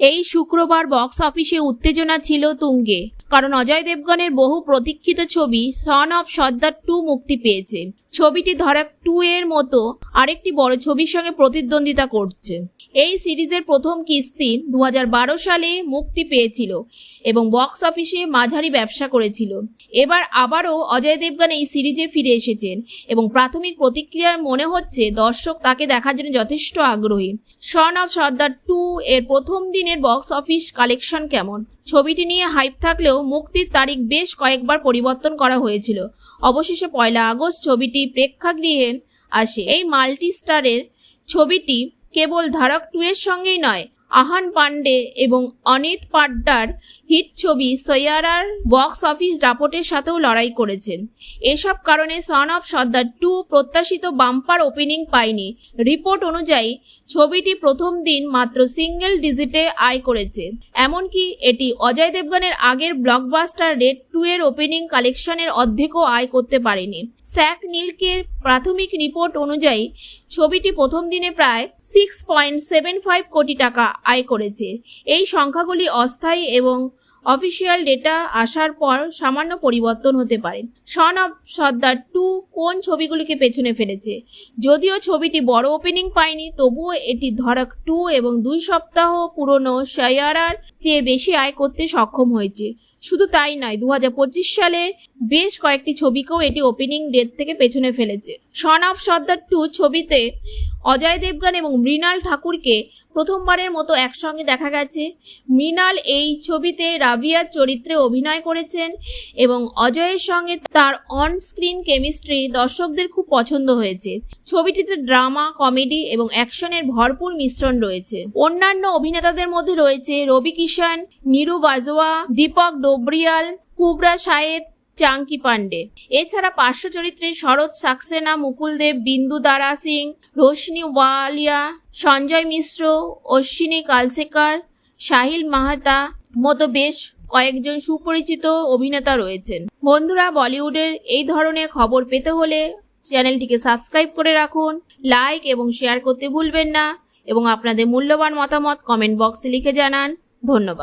এই শুক্রবার বক্স অফিসে উত্তেজনা ছিল তুঙ্গে, কারণ অজয় দেবগনের বহু প্রতীক্ষিত ছবি সন অফ সর্দার 2 মুক্তি পেয়েছে। ছবিটি ধড়ক 2 এর মতো আরেকটি বড় ছবির সঙ্গে প্রতিদ্বন্দ্বিতা করছে। এই সিরিজের প্রথম কিস্তি 2012 সালে মুক্তি পেয়েছিল এবং বক্স অফিসে মাঝারি ব্যবসা করেছিল। এবার আবারও অজয় দেবগন এই সিরিজে ফিরে এসেছেন এবং প্রাথমিক প্রতিক্রিয়ায় মনে হচ্ছে দর্শক তাকে দেখার জন্য যথেষ্ট আগ্রহী। সন অফ সর্দার 2 এর প্রথম দিনের বক্স অফিস কালেকশন কেমন? ছবিটি নিয়ে হাইপ থাকলেও মুক্তির তারিখ বেশ কয়েকবার পরিবর্তন করা হয়েছিল। অবশেষে 1 আগস্ট ছবিটি প্রেক্ষাগৃহে আসে। এই মাল্টি স্টারের ছবিটি কেবল ধড়ক 2 এর সঙ্গেই নয়, আহান পান্ডে এবং অনিত পাড্ডার হিট ছবি সৈয়ারার বক্স অফিস দাপটের সাথেও লড়াই করেছে। এসব কারণে সন অফ সর্দার 2 প্রত্যাশিত বাম্পার ওপেনিং পায়নি। রিপোর্ট অনুযায়ী ছবিটি প্রথম দিন মাত্র সিঙ্গেল ডিজিটে আয় করেছে। এমনকি এটি অজয় দেবগনের আগের ব্লকবাস্টার রেড 2 এর ওপেনিং কালেকশনের অর্ধেকও আয় করতে পারেনি। স্যাক নিলকের প্রাথমিক রিপোর্ট অনুযায়ী ছবিটি প্রথম দিনে প্রায় 6.75 কোটি টাকা আয় করেছে। এই সংখ্যাগুলি অস্থায়ী এবং অফিসিয়াল ডেটা আসার পর সামান্য পরিবর্তন হতে পারে। সন অফ সর্দার 2 কোন ছবিগুলিকে পেছনে ফেলেছে? যদিও ছবিটি বড় ওপেনিং পায়নি, তবুও এটি ধড়ক 2 এবং 2 সপ্তাহ পুরনো সৈয়ারার চেয়ে বেশি আয় করতে সক্ষম হয়েছে। শুধু তাই নয়, 2025 সালে বেশ কয়েকটি ছবিকেও এটি ওপেনিং ডেট থেকে পেছনে ফেলেছে। সন অফ সর্দার 2 ছবিতে অজয় দেবগন এবং মৃণাল ঠাকুরকে প্রথমবারের মতো একসঙ্গে দেখা গেছে। মৃণাল এই ছবিতে রাভিয়ার চরিত্রে অভিনয় করেছেন এবং অজয়ের সঙ্গে তার অন স্ক্রিন কেমিস্ট্রি দর্শকদের খুব পছন্দ হয়েছে। ছবিটিতে ড্রামা, কমেডি এবং অ্যাকশনের ভরপুর মিশ্রণ রয়েছে। অন্যান্য অভিনেতাদের মধ্যে রয়েছে রবি কিষান, নীরু বাজওয়া, দীপক ডোবরিয়াল, কুবরা শাহেদ, চাঙ্কি পান্ডে। এছাড়া পার্শ্ব চরিত্রে শরৎ সাক্সেনা, মুকুল দেব, বিন্দু দারা সিং, রোশনি ওয়ালিয়া, সঞ্জয় মিশ্র, অশ্বিনী কালসেকার, সাহিল মাহাতা মতো বেশ কয়েকজন সুপরিচিত অভিনেতা রয়েছেন। বন্ধুরা, বলিউডের এই ধরনের খবর পেতে হলে চ্যানেলটিকে সাবস্ক্রাইব করে রাখুন, লাইক এবং শেয়ার করতে ভুলবেন না এবং আপনাদের মূল্যবান মতামত কমেন্ট বক্সে লিখে জানান। ধন্যবাদ।